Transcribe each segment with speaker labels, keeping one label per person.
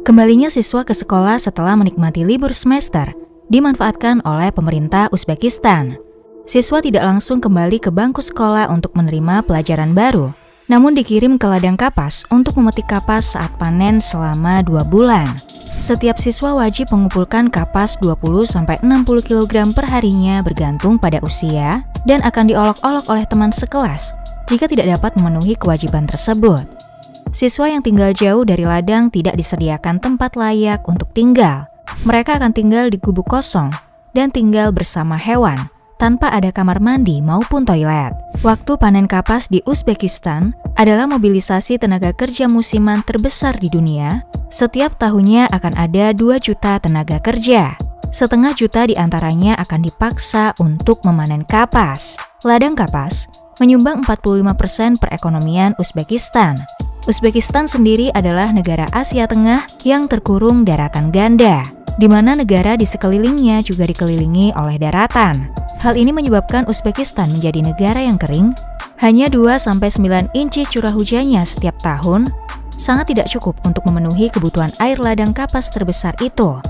Speaker 1: Kembalinya siswa ke sekolah setelah menikmati libur semester dimanfaatkan oleh pemerintah Uzbekistan. Siswa tidak langsung kembali ke bangku sekolah untuk menerima pelajaran baru, namun dikirim ke ladang kapas untuk memetik kapas saat panen selama 2 bulan. Setiap siswa wajib mengumpulkan kapas 20-60 kg per harinya bergantung pada usia dan akan diolok-olok oleh teman sekelas jika tidak dapat memenuhi kewajiban tersebut. Siswa yang tinggal jauh dari ladang tidak disediakan tempat layak untuk tinggal. Mereka akan tinggal di gubuk kosong dan tinggal bersama hewan, tanpa ada kamar mandi maupun toilet. Waktu panen kapas di Uzbekistan adalah mobilisasi tenaga kerja musiman terbesar di dunia. Setiap tahunnya akan ada 2 juta tenaga kerja. Setengah juta diantaranya akan dipaksa untuk memanen kapas. Ladang kapas menyumbang 45% perekonomian Uzbekistan. Uzbekistan sendiri adalah negara Asia Tengah yang terkurung daratan ganda, di mana negara di sekelilingnya juga dikelilingi oleh daratan. Hal ini menyebabkan Uzbekistan menjadi negara yang kering. Hanya 2-9 inci curah hujannya setiap tahun, sangat tidak cukup untuk memenuhi kebutuhan air ladang kapas terbesar itu.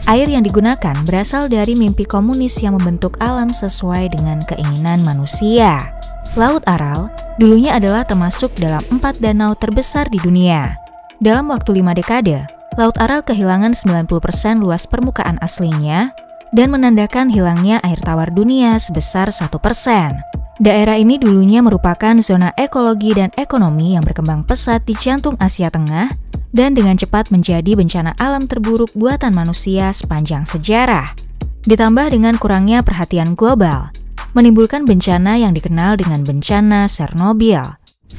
Speaker 1: Air yang digunakan berasal dari mimpi komunis yang membentuk alam sesuai dengan keinginan manusia. Laut Aral dulunya adalah termasuk dalam 4 danau terbesar di dunia. Dalam waktu 5 dekade, Laut Aral kehilangan 90% luas permukaan aslinya dan menandakan hilangnya air tawar dunia sebesar 1%. Daerah ini dulunya merupakan zona ekologi dan ekonomi yang berkembang pesat di jantung Asia Tengah dan dengan cepat menjadi bencana alam terburuk buatan manusia sepanjang sejarah. Ditambah dengan kurangnya perhatian global, menimbulkan bencana yang dikenal dengan bencana Chernobyl.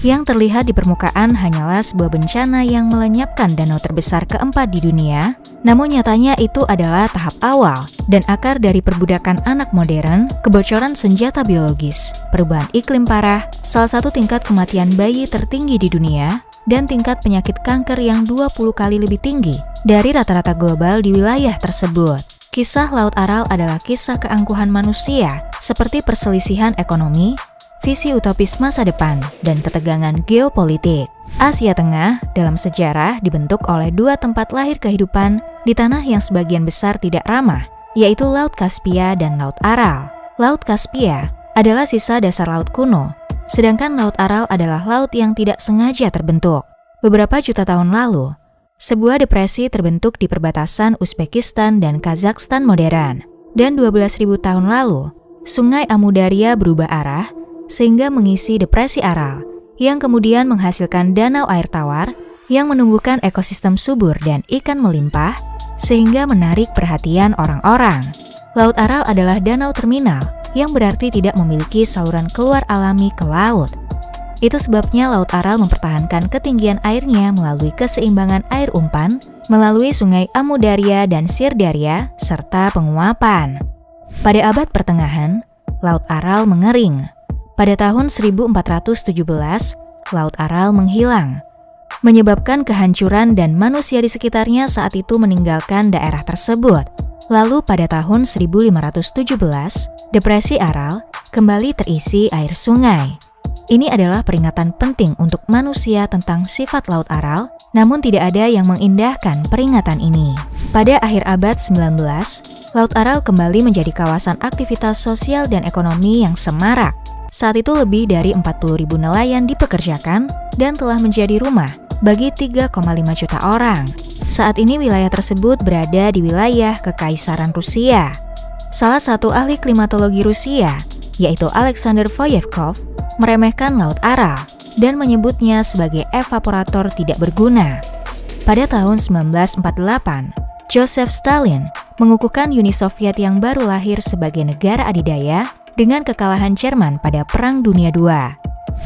Speaker 1: Yang terlihat di permukaan hanyalah sebuah bencana yang melenyapkan danau terbesar keempat di dunia, namun nyatanya itu adalah tahap awal dan akar dari perbudakan anak modern, kebocoran senjata biologis, perubahan iklim parah, salah satu tingkat kematian bayi tertinggi di dunia, dan tingkat penyakit kanker yang 20 kali lebih tinggi dari rata-rata global di wilayah tersebut. Kisah Laut Aral adalah kisah keangkuhan manusia, seperti perselisihan ekonomi, visi utopis masa depan, dan ketegangan geopolitik. Asia Tengah dalam sejarah dibentuk oleh 2 tempat lahir kehidupan di tanah yang sebagian besar tidak ramah, yaitu Laut Kaspia dan Laut Aral. Laut Kaspia adalah sisa dasar laut kuno, sedangkan Laut Aral adalah laut yang tidak sengaja terbentuk. Beberapa juta tahun lalu, sebuah depresi terbentuk di perbatasan Uzbekistan dan Kazakhstan modern. Dan 12.000 tahun lalu, Sungai Amu Darya berubah arah sehingga mengisi depresi Aral, yang kemudian menghasilkan danau air tawar yang menumbuhkan ekosistem subur dan ikan melimpah, sehingga menarik perhatian orang-orang. Laut Aral adalah danau terminal, yang berarti tidak memiliki saluran keluar alami ke laut. Itu sebabnya Laut Aral mempertahankan ketinggian airnya melalui keseimbangan air umpan, melalui Sungai Amu Darya dan Sirdarya, serta penguapan. Pada abad pertengahan, Laut Aral mengering. Pada tahun 1417, Laut Aral menghilang, menyebabkan kehancuran dan manusia di sekitarnya saat itu meninggalkan daerah tersebut. Lalu pada tahun 1517, depresi Aral kembali terisi air sungai. Ini adalah peringatan penting untuk manusia tentang sifat Laut Aral, namun tidak ada yang mengindahkan peringatan ini. Pada akhir abad 19, Laut Aral kembali menjadi kawasan aktivitas sosial dan ekonomi yang semarak. Saat itu lebih dari 40.000 nelayan dipekerjakan dan telah menjadi rumah bagi 3,5 juta orang. Saat ini wilayah tersebut berada di wilayah Kekaisaran Rusia. Salah satu ahli klimatologi Rusia, yaitu Alexander Voyevkov, meremehkan Laut Aral dan menyebutnya sebagai evaporator tidak berguna. Pada tahun 1948, Joseph Stalin mengukuhkan Uni Soviet yang baru lahir sebagai negara adidaya dengan kekalahan Jerman pada Perang Dunia II.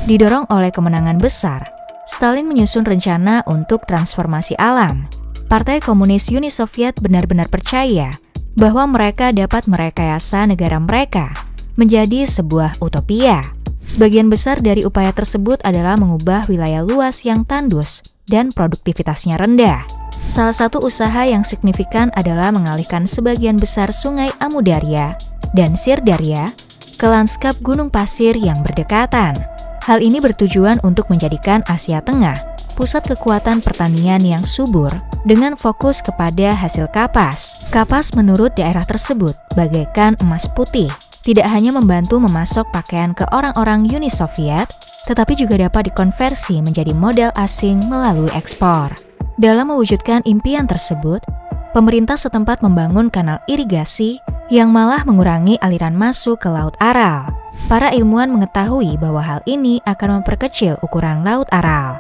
Speaker 1: Didorong oleh kemenangan besar, Stalin menyusun rencana untuk transformasi alam. Partai Komunis Uni Soviet benar-benar percaya bahwa mereka dapat merekayasa negara mereka menjadi sebuah utopia. Sebagian besar dari upaya tersebut adalah mengubah wilayah luas yang tandus dan produktivitasnya rendah. Salah satu usaha yang signifikan adalah mengalihkan sebagian besar Sungai Amu Darya dan Sirdarya ke lanskap gunung pasir yang berdekatan. Hal ini bertujuan untuk menjadikan Asia Tengah pusat kekuatan pertanian yang subur dengan fokus kepada hasil kapas. Kapas menurut daerah tersebut bagaikan emas putih, tidak hanya membantu memasok pakaian ke orang-orang Uni Soviet, tetapi juga dapat dikonversi menjadi modal asing melalui ekspor. Dalam mewujudkan impian tersebut, pemerintah setempat membangun kanal irigasi yang malah mengurangi aliran masuk ke Laut Aral. Para ilmuwan mengetahui bahwa hal ini akan memperkecil ukuran Laut Aral.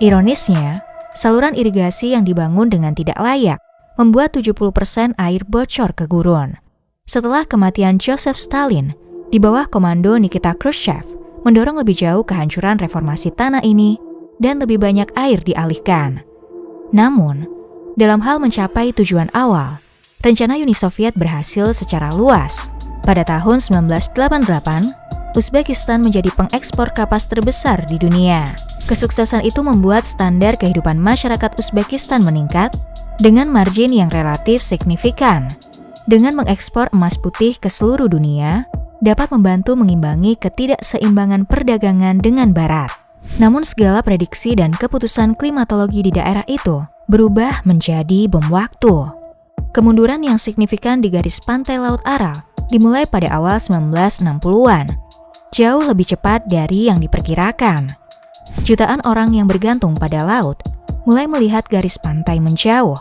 Speaker 1: Ironisnya, saluran irigasi yang dibangun dengan tidak layak membuat 70% air bocor ke gurun. Setelah kematian Joseph Stalin, di bawah komando Nikita Khrushchev, mendorong lebih jauh kehancuran reformasi tanah ini dan lebih banyak air dialihkan. Namun, dalam hal mencapai tujuan awal, rencana Uni Soviet berhasil secara luas. Pada tahun 1988, Uzbekistan menjadi pengekspor kapas terbesar di dunia. Kesuksesan itu membuat standar kehidupan masyarakat Uzbekistan meningkat dengan margin yang relatif signifikan. Dengan mengekspor emas putih ke seluruh dunia, dapat membantu mengimbangi ketidakseimbangan perdagangan dengan Barat. Namun segala prediksi dan keputusan klimatologi di daerah itu berubah menjadi bom waktu. Kemunduran yang signifikan di garis pantai Laut Aral dimulai pada awal 1960-an, jauh lebih cepat dari yang diperkirakan. Jutaan orang yang bergantung pada laut mulai melihat garis pantai menjauh.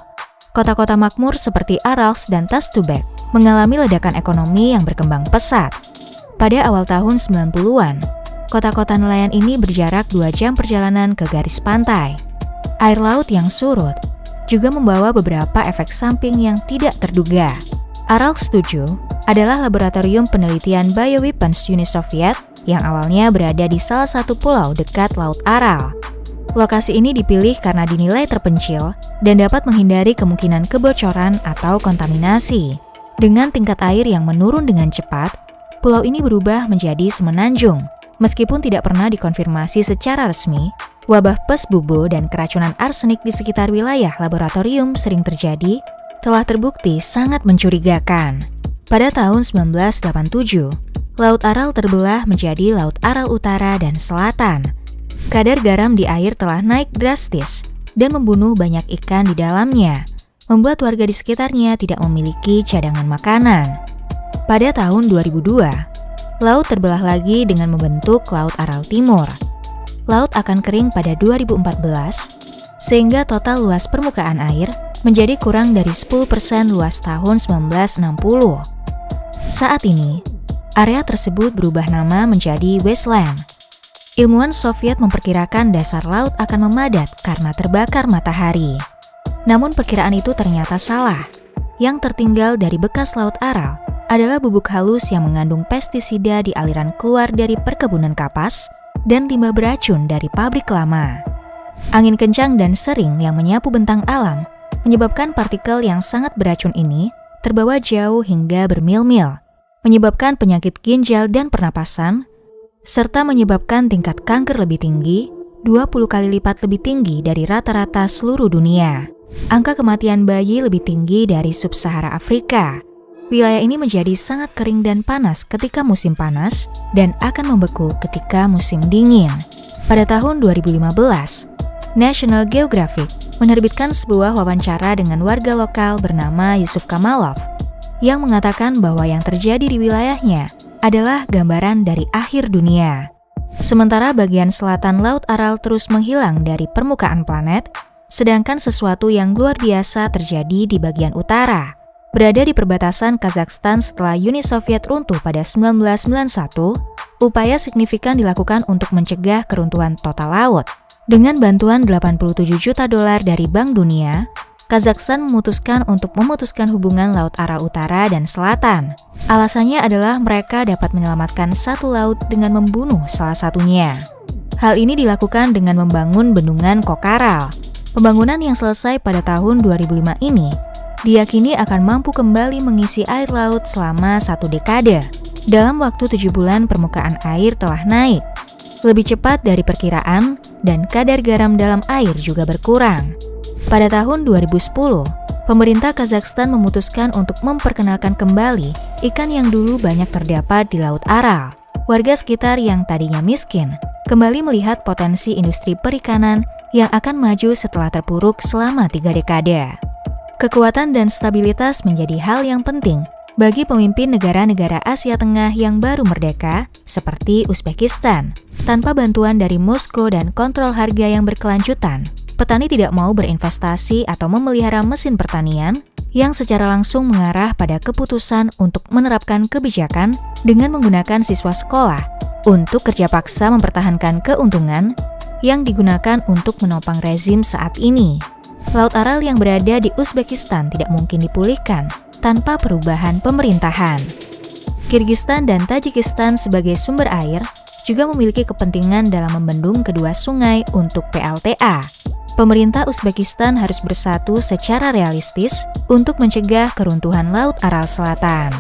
Speaker 1: Kota-kota makmur seperti Arals dan Tastubek mengalami ledakan ekonomi yang berkembang pesat. Pada awal tahun 90-an, kota-kota nelayan ini berjarak 2 jam perjalanan ke garis pantai. Air laut yang surut juga membawa beberapa efek samping yang tidak terduga. Arals 7 adalah laboratorium penelitian bioweapons Uni Soviet yang awalnya berada di salah satu pulau dekat Laut Aral. Lokasi ini dipilih karena dinilai terpencil dan dapat menghindari kemungkinan kebocoran atau kontaminasi. Dengan tingkat air yang menurun dengan cepat, pulau ini berubah menjadi semenanjung. Meskipun tidak pernah dikonfirmasi secara resmi, wabah pes bubo dan keracunan arsenik di sekitar wilayah laboratorium sering terjadi, telah terbukti sangat mencurigakan. Pada tahun 1987, Laut Aral terbelah menjadi Laut Aral Utara dan Selatan. Kadar garam di air telah naik drastis dan membunuh banyak ikan di dalamnya, membuat warga di sekitarnya tidak memiliki cadangan makanan. Pada tahun 2002, laut terbelah lagi dengan membentuk Laut Aral Timur. Laut akan kering pada 2014, sehingga total luas permukaan air menjadi kurang dari 10% luas tahun 1960. Saat ini, area tersebut berubah nama menjadi Wasteland. Ilmuwan Soviet memperkirakan dasar laut akan memadat karena terbakar matahari. Namun perkiraan itu ternyata salah. Yang tertinggal dari bekas Laut Aral adalah bubuk halus yang mengandung pestisida di aliran keluar dari perkebunan kapas dan limbah beracun dari pabrik lama. Angin kencang dan sering yang menyapu bentang alam menyebabkan partikel yang sangat beracun ini terbawa jauh hingga bermil-mil, menyebabkan penyakit ginjal dan pernapasan, serta menyebabkan tingkat kanker lebih tinggi, 20 kali lipat lebih tinggi dari rata-rata seluruh dunia. Angka kematian bayi lebih tinggi dari sub-Sahara Afrika. Wilayah ini menjadi sangat kering dan panas ketika musim panas dan akan membeku ketika musim dingin. Pada tahun 2015, National Geographic menerbitkan sebuah wawancara dengan warga lokal bernama Yusuf Kamalov yang mengatakan bahwa yang terjadi di wilayahnya adalah gambaran dari akhir dunia. Sementara bagian selatan Laut Aral terus menghilang dari permukaan planet, sedangkan sesuatu yang luar biasa terjadi di bagian utara. Berada di perbatasan Kazakhstan setelah Uni Soviet runtuh pada 1991, upaya signifikan dilakukan untuk mencegah keruntuhan total laut. Dengan bantuan $87 juta dari Bank Dunia, Kazakhstan memutuskan untuk memutuskan hubungan Laut Aral Utara dan Selatan. Alasannya adalah mereka dapat menyelamatkan satu laut dengan membunuh salah satunya. Hal ini dilakukan dengan membangun bendungan Kokaral. Pembangunan yang selesai pada tahun 2005 ini diyakini akan mampu kembali mengisi air laut selama 1 dekade. Dalam waktu 7 bulan permukaan air telah naik, lebih cepat dari perkiraan dan kadar garam dalam air juga berkurang. Pada tahun 2010, pemerintah Kazakhstan memutuskan untuk memperkenalkan kembali ikan yang dulu banyak terdapat di Laut Aral. Warga sekitar yang tadinya miskin kembali melihat potensi industri perikanan yang akan maju setelah terpuruk selama 3 dekade. Kekuatan dan stabilitas menjadi hal yang penting bagi pemimpin negara-negara Asia Tengah yang baru merdeka, seperti Uzbekistan. Tanpa bantuan dari Moskow dan kontrol harga yang berkelanjutan, petani tidak mau berinvestasi atau memelihara mesin pertanian yang secara langsung mengarah pada keputusan untuk menerapkan kebijakan dengan menggunakan siswa sekolah untuk kerja paksa mempertahankan keuntungan yang digunakan untuk menopang rezim saat ini. Laut Aral yang berada di Uzbekistan tidak mungkin dipulihkan tanpa perubahan pemerintahan. Kirgistan dan Tajikistan sebagai sumber air juga memiliki kepentingan dalam membendung kedua sungai untuk PLTA. Pemerintah Uzbekistan harus bersatu secara realistis untuk mencegah keruntuhan Laut Aral Selatan.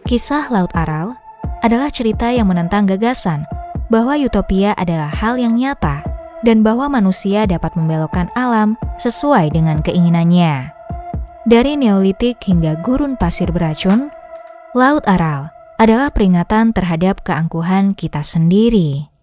Speaker 1: Kisah Laut Aral adalah cerita yang menentang gagasan bahwa utopia adalah hal yang nyata dan bahwa manusia dapat membelokkan alam sesuai dengan keinginannya. Dari Neolitik hingga gurun pasir beracun, Laut Aral adalah peringatan terhadap keangkuhan kita sendiri.